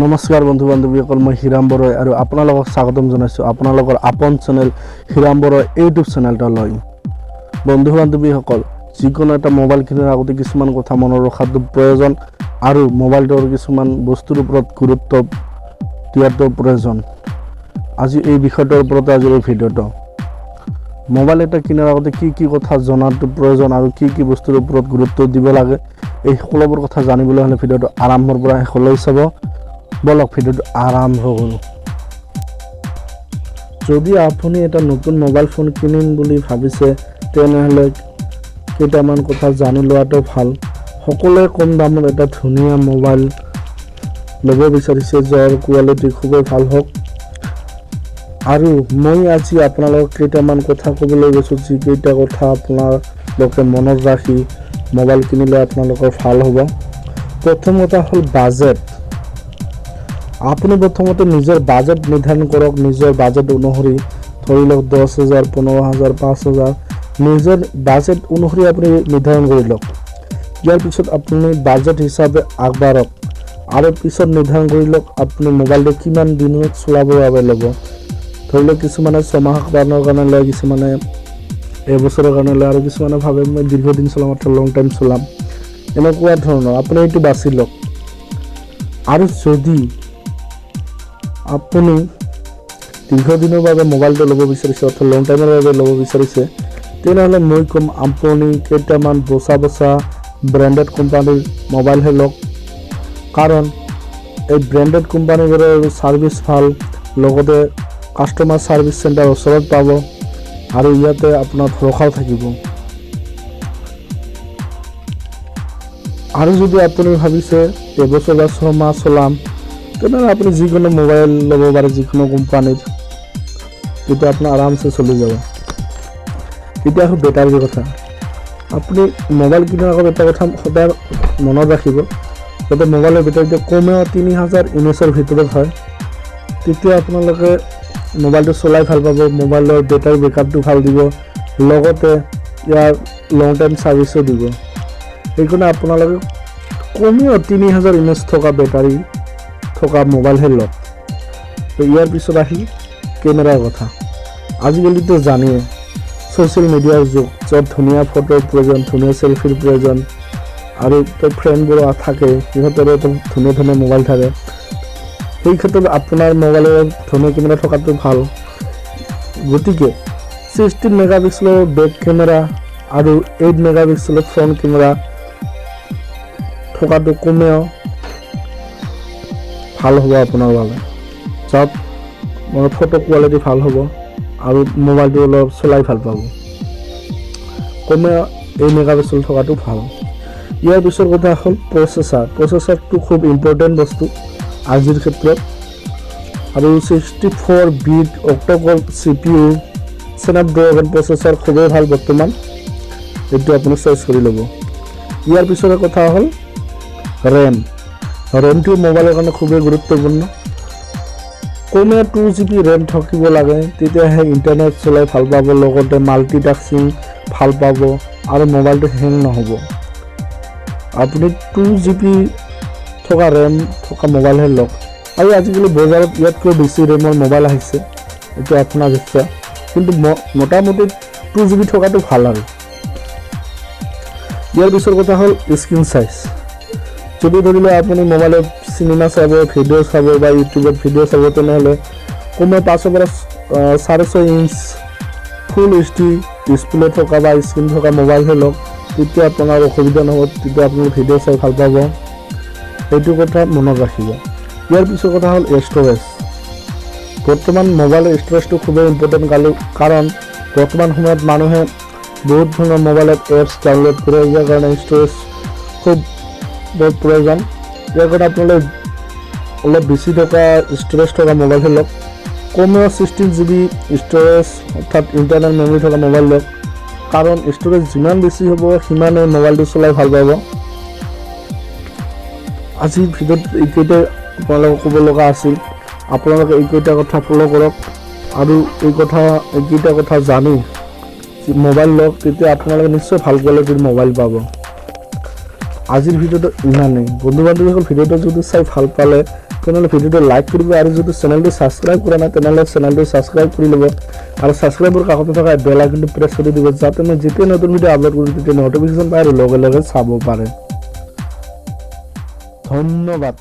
নমস্কাৰ বন্ধু বান্ধৱীসকল, মই হিৰাম বড়াই আৰু আপোনালোকক স্বাগতম জনাইছোঁ আপোনালোকৰ আপন চেনেল হিৰাম বড়াই ইউটিউব চেনেলটোলৈ। বন্ধু বান্ধৱীসকল, যিকোনো এটা মোবাইল কিনাৰ আগতে কিছুমান কথা মনত ৰখাটো প্ৰয়োজন আৰু মোবাইলটোৰ কিছুমান বস্তুৰ ওপৰত গুৰুত্ব দিয়াটো প্ৰয়োজন। আজি এই বিষয়টোৰ ওপৰত আজিৰ এই ভিডিঅ'টো। মোবাইল এটা কিনাৰ আগতে কি কথা জনাটো প্ৰয়োজন আৰু কি বস্তুৰ ওপৰত গুৰুত্ব দিব লাগে, এই সকলোবোৰ কথা জানিবলৈ হ'লে ভিডিঅ'টো আৰম্ভৰ পৰা শেষলৈ চাব। বলক ভিডিঅ'টো আৰম্ভ কৰোঁ। যদি আপুনি এটা নতুন মোবাইল ফোন কিনিম বুলি ভাবিছে, তেনেহ'লে কেইটামান কথা জানি লোৱাটো ভাল। সকলোৱে কম দামত এটা ধুনীয়া মোবাইল ল'ব বিচাৰিছে, যাৰ কোৱালিটি খুবেই ভাল হওক। আৰু মই আজি আপোনালোকক কেইটামান কথা ক'বলৈ গৈছোঁ, যিকেইটা কথা আপোনালোকে মনত ৰাখি মোবাইল কিনিলে আপোনালোকৰ ভাল হ'ব। প্ৰথম কথা হ'ল বাজেট। আপুনি প্ৰথমতে নিজৰ বাজেট নিৰ্ধাৰণ কৰক। নিজৰ বাজেট অনুসৰি ধৰি লওক 10,000, 15,000, 5,000 নিজৰ বাজেট অনুসৰি আপুনি নিৰ্ধাৰণ কৰি লওক। ইয়াৰ পিছত আপুনি বাজেট হিচাপে আগবাঢ়ক আৰু পিছত নিৰ্ধাৰণ কৰি লওক আপুনি মোবাইলটো কিমান দিনত চলাবৰ বাবে ল'ব। ধৰি লওক কিছুমানে 6 মাহৰ কাৰণে লয়, কিছুমানে এবছৰৰ কাৰণে লয় আৰু কিছুমানে ভাবে মই দীৰ্ঘদিন চলাম, লং টাইম চলাম। এনেকুৱা ধৰণৰ আপুনি এইটো বাছি লওক। আৰু যদি আপুনি দীৰ্ঘদিনৰ বাবে মোবাইলটো ল'ব বিচাৰিছে, অৰ্থাৎ লং টাইমৰ বাবে ল'ব বিচাৰিছে, তেনেহ'লে মই ক'ম আপুনি কেইটামান বচা ব্ৰেণ্ডেড কোম্পানীৰ মোবাইলহে লওক। কাৰণ এই ব্ৰেণ্ডেড কোম্পানীবোৰৰ ছাৰ্ভিচ ভাল, লগতে কাষ্টমাৰ ছাৰ্ভিচ চেণ্টাৰ ওচৰত পাব আৰু ইয়াতে আপোনাৰ ভৰসাও থাকিব। আৰু যদি আপুনি ভাবিছে এবছৰ বা 6 মাহ চলাম, তেনেহ'লে আপুনি যিকোনো মোবাইল ল'ব পাৰে, যিকোনো কোম্পানীৰ, তেতিয়া আপোনাৰ আৰামছে চলি যাব। এতিয়া হ'ল বেটাৰীৰ কথা। আপুনি মোবাইল কিনাৰ আগত এটা কথা সদায় মনত ৰাখিব, যাতে মোবাইলৰ বেটাৰীটো কমেও 3000 mAhৰ ভিতৰত হয়, তেতিয়া আপোনালোকে মোবাইলটো চলাই ভাল পাব। মোবাইলৰ বেটাৰী বেকআপটো ভাল দিব, লগতে ইয়াৰ লং টাইম ছাৰ্ভিচো দিব। সেইকাৰণে আপোনালোকে কমেও 3000 mAh থকা বেটাৰী থকা মোবাইলহে লওক। তো ইয়াৰ পিছত আহি কেমেৰাৰ কথা। আজিকালিতো জানেই ছ'চিয়েল মিডিয়াৰ যুগ, য'ত ধুনীয়া ফটোৰ প্ৰয়োজন, ধুনীয়া চেলফিৰ প্ৰয়োজন আৰু ফ্ৰেণ্ডবোৰ থাকে, সিহঁতৰো ধুনীয়া মোবাইল থাকে। সেই ক্ষেত্ৰত আপোনাৰ মোবাইলৰ ধুনীয়া কেমেৰা থকাটো ভাল। গতিকে 16 মেগাপিক্সেলৰ বেক কেমেৰা আৰু 8 মেগাপিক্সেলৰ ফ্ৰণ্ট কেমেৰা থকাটো কমেও ভাল হ'ব আপোনাৰ বাবে, য'ত মানে ফটো কোৱালিটি ভাল হ'ব আৰু মোবাইলটো অলপ চলাই ভাল পাব। কমেও 8 মেগাপিক্সেল থকাটো ভাল। ইয়াৰ পিছৰ কথা হ'ল প্ৰচেছৰটো খুব ইম্পৰ্টেণ্ট বস্তু আজিৰ ক্ষেত্ৰত। আৰু 64 বিট অক্টোক'ৰ CPU স্নেপড্ৰেগন প্ৰচেছৰ খুবেই ভাল বৰ্তমান, এইটো আপুনি চইচ কৰি ল'ব। ইয়াৰ পিছৰে কথা হ'ল ৰেমটো মোবাইলৰ কাৰণে খুবেই গুৰুত্বপূৰ্ণ। কমেও 2 GB ৰেম থাকিব লাগে, তেতিয়াহে ইণ্টাৰনেট চলাই ভাল পাব, লগতে মাল্টিটাস্কিং ভাল পাব আৰু মোবাইলটো হেং নহ'ব। আপুনি 2 GB থকা ৰেম থকা মোবাইলহে লওক। আৰু আজিকালি বজাৰত ইয়াতকৈ বেছি ৰেমৰ মোবাইল আহিছে, এইটো আপোনাৰ ইচ্ছা, কিন্তু মোটামুটি 2 GB থকাটো ভাল। আৰু ইয়াৰ পিছৰ কথা হ'ল স্ক্ৰীন চাইজ। যদি ধৰি লওক আপুনি মোবাইলত চিনেমা চাব, ভিডিঅ' চাব বা ইউটিউবত ভিডিঅ' চাব, তেনেহ'লে কমেও 5 পৰা 6.5 ইঞ্চ ফুল HD ডিছপ্লে থকা বা স্ক্ৰীণ থকা মোবাইলহে লওক, তেতিয়া আপোনাৰ অসুবিধা নহ'ব, তেতিয়া আপুনি ভিডিঅ' চাই ভাল পাব। সেইটো কথা মনত ৰাখিব। ইয়াৰ পিছৰ কথা হ'ল ষ্ট'ৰেজ। বৰ্তমান মোবাইলৰ ষ্ট'ৰেজটো খুবেই ইম্পৰ্টেণ্ট, কাৰণ বৰ্তমান সময়ত মানুহে বহুত ধৰণৰ মোবাইলত এপছ ডাউনলোড কৰে, ইয়াৰ কাৰণে ষ্ট'ৰেজ খুব প্ৰয়োজন। ইয়াৰ কাৰণে আপোনালোকে অলপ বেছি থকা ষ্ট'ৰেজ থকা মোবাইলহে লওক। কমেও 16 GB ষ্ট'ৰেজ অৰ্থাৎ ইণ্টাৰনেল মেমৰি থকা মোবাইল লওক, কাৰণ ষ্ট'ৰেজ যিমান বেছি হ'ব সিমানে মোবাইলটো চলাই ভাল পাব। আজিৰ ভিডিঅ'ত এইকেইটা আপোনালোকক ক'ব লগা আছিল। আপোনালোকে এইকেইটা কথা ফ'ল' কৰক আৰু এইকেইটা কথা জানি মোবাইল লওক, তেতিয়া আপোনালোকে নিশ্চয় ভাল কোৱালিটিৰ মোবাইল পাব। আজিৰ ভিডিঅ'টো ইমানেই। বন্ধু বান্ধৱীসকল, ভিডিঅ'টো যদি চাই ভাল পালে তেনেহ'লে ভিডিঅ'টো লাইক কৰিব আৰু যদি চেনেলটো ছাবস্ক্ৰাইব কৰা নাই তেনেহ'লে চেনেলটো ছাবস্ক্ৰাইব কৰি ল'ব আৰু ছাবস্ক্ৰাইবৰ কাষতে থকা বেল আইকনটো প্ৰেছ কৰি দিব যাতে মই যেতিয়া নতুন ভিডিঅ' আপলোড কৰোঁ তেতিয়া নটিফিকেশ্যন পাই আৰু লগে লগে চাব পাৰে। ধন্যবাদ।